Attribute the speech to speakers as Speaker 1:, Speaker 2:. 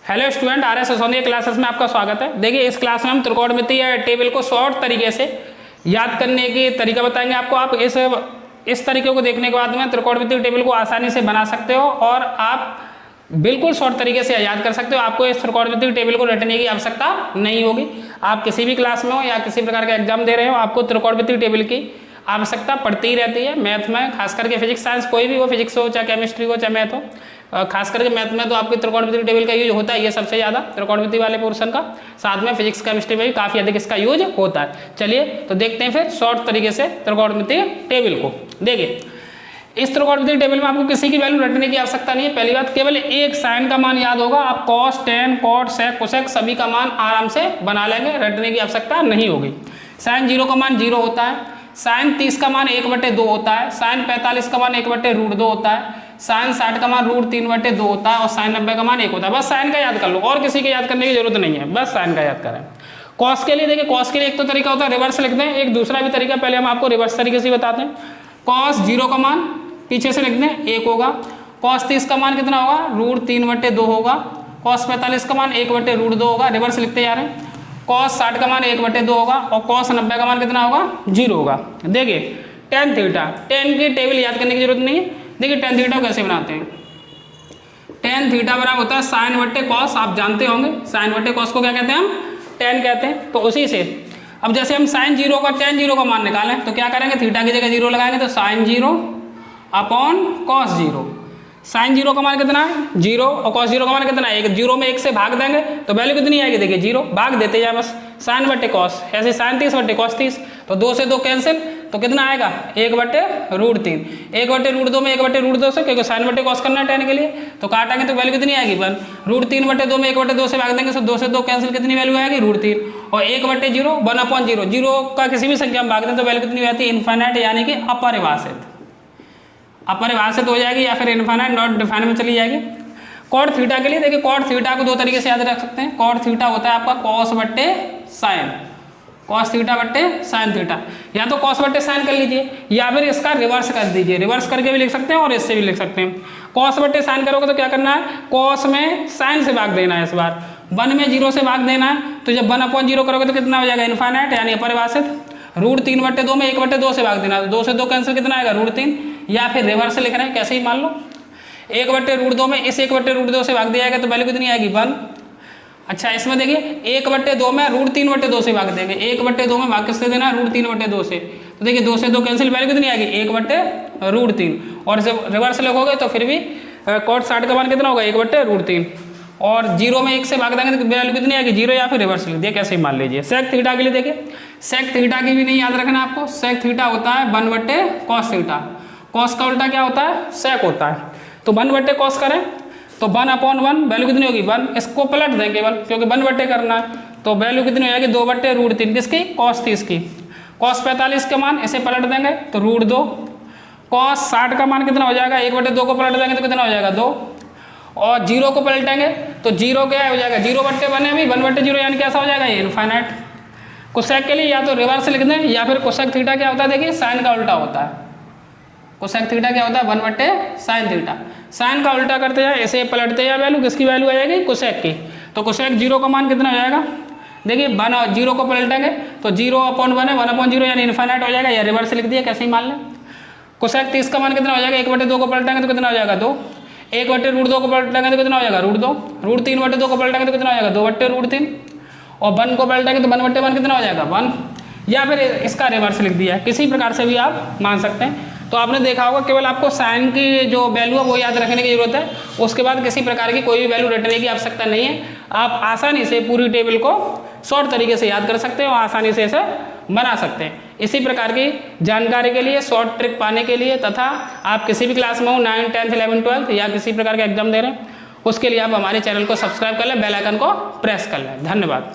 Speaker 1: Hello student, R S Sonia classes में आपका स्वागत है। देखिए, इस क्लास में हम त्रिकोणमितीय टेबल को शॉर्ट तरीके से याद करने की तरीका बताएंगे आपको। आप इस तरीके को देखने के बाद में त्रिकोणमितीय टेबल को आसानी से बना सकते हो और आप बिल्कुल शॉर्ट तरीके से याद कर सकते हो। आपको इस त्रिकोणमितीय टेबल को रटने की आवश्यकता नहीं होगी। आप किसी भी क्लास में हो या किसी प्रकार का एग्जाम दे रहे हो, आपको त्रिकोणमितीय टेबल की आवश्यकता पड़ती ही रहती है। मैथ में खास करके फिजिक्स साइंस, कोई भी हो, फिजिक्स हो चाहे केमिस्ट्री हो चाहे मैथ हो, खास करके मैथ में तो आपकी त्रिकोणमितीय टेबल का यूज होता है। ये सबसे ज़्यादा त्रिकोणमिति वाले पोर्शन का, साथ में फिजिक्स केमिस्ट्री में भी काफ़ी अधिक इसका यूज होता है। चलिए तो देखते हैं फिर शॉर्ट तरीके से त्रिकोणमितीय टेबल को। देखिए, इस त्रिकोणमितीय टेबल में आपको किसी की वैल्यू रटने की आवश्यकता नहीं है। पहली बात, केवल एक साइन का मान याद होगा। आप कॉस, टेन, कॉट, सेक, कोसेक सभी का मान आराम से बना लेंगे, रटने की आवश्यकता नहीं होगी। साइन 0 का मान 0 होता है, साइन 30 का मान 1/2 होता है, साइन 45 का मान 1/√2 होता है, साइन 60 का मान √3/2 होता है और साइन 90 का मान 1 होता है। बस साइन का याद कर लो, और किसी के याद करने की जरूरत नहीं है, बस साइन का याद करें। कॉस के लिए देखिए, कॉस के लिए एक तो तरीका होता है रिवर्स लिख दें, एक दूसरा भी तरीका, पहले हम आपको रिवर्स तरीके से बताते हैं। कॉस 0 का मान पीछे से लिख दें 1 होगा, कॉस 30 का मान कितना होगा √3/2 होगा, कॉस 45 का मान 1/√2 होगा, रिवर्स लिखते जा रहे हैं। कॉस 60 का मान 1/2 होगा और कॉस 90 का मान कितना होगा 0 होगा। देखिए टेन थीटा, टेन की टेबल याद करने की जरूरत नहीं है। देखिए टेन थीटा कैसे बनाते हैं। टेन थीटा बराबर होता है साइन बट्टे कॉस, आप जानते होंगे साइन बट्टे कॉस को क्या कहते हैं, हम टेन कहते हैं। तो उसी से अब जैसे हम साइन 0 का टेन 0 का मान निकालें तो क्या करेंगे, थीटा की जगह 0 लगाएंगे तो साइन 0 अपॉन कॉस 0। साइन 0 का मान कितना है 0 और कॉस 0 का मान कितना है 1। 0 में 1 से भाग देंगे तो वैल्यू कितनी आएगी, देखिए 0, भाग देते जाए बस। साइन बट्टे कॉस, ऐसे साइन 30 बट्टे कॉस 30, तो 2 से 2 कैंसिल, तो कितना आएगा 1/√3। 1/√2 में 1/√2 से, क्योंकि साइन बट्टे कॉस करना है टेन के लिए, तो काटेंगे तो वैल्यू कितनी आएगी 1। √3/2 में 1/2 से भाग देंगे तो 2 से 2 कैंसिल, कितनी वैल्यू आएगी √3 और 1/0 1/0। 0 का किसी भी संख्या में भाग दें तो वैल्यू कितनी आती है इनफाइनाइट, यानी कि अपरिभाषित। अपरिभाषित हो जाएगी या फिर इनफाइनाइट नॉट डिफाइन में चली जाएगी। कॉट थीटा के लिए देखिए, कॉट थीटा को 2 तरीके से याद रख सकते हैं। कॉट थीटा होता है आपका कॉस बट्टे साइन, कॉस थीटा बट्टे साइन थीटा, या तो कॉस बट्टे साइन कर लीजिए या फिर इसका रिवर्स कर दीजिए। रिवर्स करके भी लिख सकते हैं और इससे भी लिख सकते हैं। कॉस बट्टे साइन करोगे तो क्या करना है, कॉस में साइन से भाग देना है, इस बार 1 में 0 से भाग देना है। तो जब 1/0 करोगे तो कितना हो जाएगा इनफाइनाइट, यानी अपरिभाषित। √3/2 में 1/2 से भाग देना है, 2 से 2 कैंसिल, कितना आएगा √3, या फिर रिवर्स लिख रहे हैं कैसे ही मान लो 1/√2 में इस 1/√2 से भाग दिया जाएगा तो वैल्यू कितनी आएगी 1। अच्छा, इसमें देखिए 1/2 में √3/2 से भाग देंगे, 1/2 में भाग किससे देना है √3/2 से, तो देखिए 2 से 2 कैंसिल, वैल्यू कितनी आएगी 1/√3। और जब रिवर्स लिखोगे तो फिर भी कॉट 60 का मान कितना होगा 1/√3 और 0 में 1 से भाग देंगे तो वैल्यू कितनी आएगी 0, या फिर रिवर्स लिख दिया कैसे ही मान लीजिए। सेक थीटा के लिए देखिए, सेक थीटा की भी नहीं याद रखना आपको। सेक थीटा होता है 1/cos थीटा, कॉस का उल्टा क्या होता है सेक होता है। तो 1/cos करें तो 1/1 वैल्यू कितनी होगी 1, इसको पलट दें केवल क्योंकि 1/, करना है, तो वैल्यू कितनी हो जाएगी 2/√3 किसकी, cos 30 की। cos 45 का मान इसे पलट देंगे तो √2। cos 60 का मान कितना हो जाएगा, 1/2 को पलट देंगे तो कितना हो जाएगा 2, और 0 को पलटेंगे तो 0 क्या हो जाएगा 0/1 है, अभी 1/0 यानी कैसा हो जाएगा ये इनफाइनाइट। कोसेक के लिए या तो रिवर्स लिख दें या फिर कोसेक थीटा क्या होता है, देखिए साइन का उल्टा होता है। कोसेक थीटा क्या होता है 1/sin थीटा, साइन का उल्टा करते जाए, ऐसे पलटते जाए, वैल्यू किसकी वैल्यू आ जाएगी कोसेक की। तो कोसेक 0 का मान कितना हो जाएगा, देखिए 1 और 0 को पलटेंगे तो 0/1 है, 1/0 यानी इनफाइनाइट हो जाएगा, या रिवर्स लिख दिया कैसे ही मान लें। कोसेक 30 का मान कितना हो जाएगा 1/2 को पलटेंगे तो कितना हो जाएगा 2, 1/√2 को पलटेंगे तो कितना हो जाएगा √2, √3/2 को पलटेंगे तो कितना हो जाएगा 2/√3 और 1 को पलटेंगे तो 1/1 कितना हो जाएगा 1, या फिर इसका रिवर्स लिख दिया। किसी प्रकार से भी आप मान सकते हैं। तो आपने देखा होगा केवल आपको साइन की जो वैल्यू है वो याद रखने की जरूरत है, उसके बाद किसी प्रकार की कोई भी वैल्यू रटने की आवश्यकता नहीं है। आप आसानी से पूरी टेबल को शॉर्ट तरीके से याद कर सकते हैं और आसानी से इसे बना सकते हैं। इसी प्रकार की जानकारी के लिए, शॉर्ट ट्रिक पाने के लिए, तथा आप किसी भी क्लास में हो 9th 10th 11th 12th या किसी प्रकार का एग्जाम दे रहे हैं, उसके लिए आप हमारे चैनल को सब्सक्राइब कर लें, बेल आइकन को प्रेस कर लें। धन्यवाद।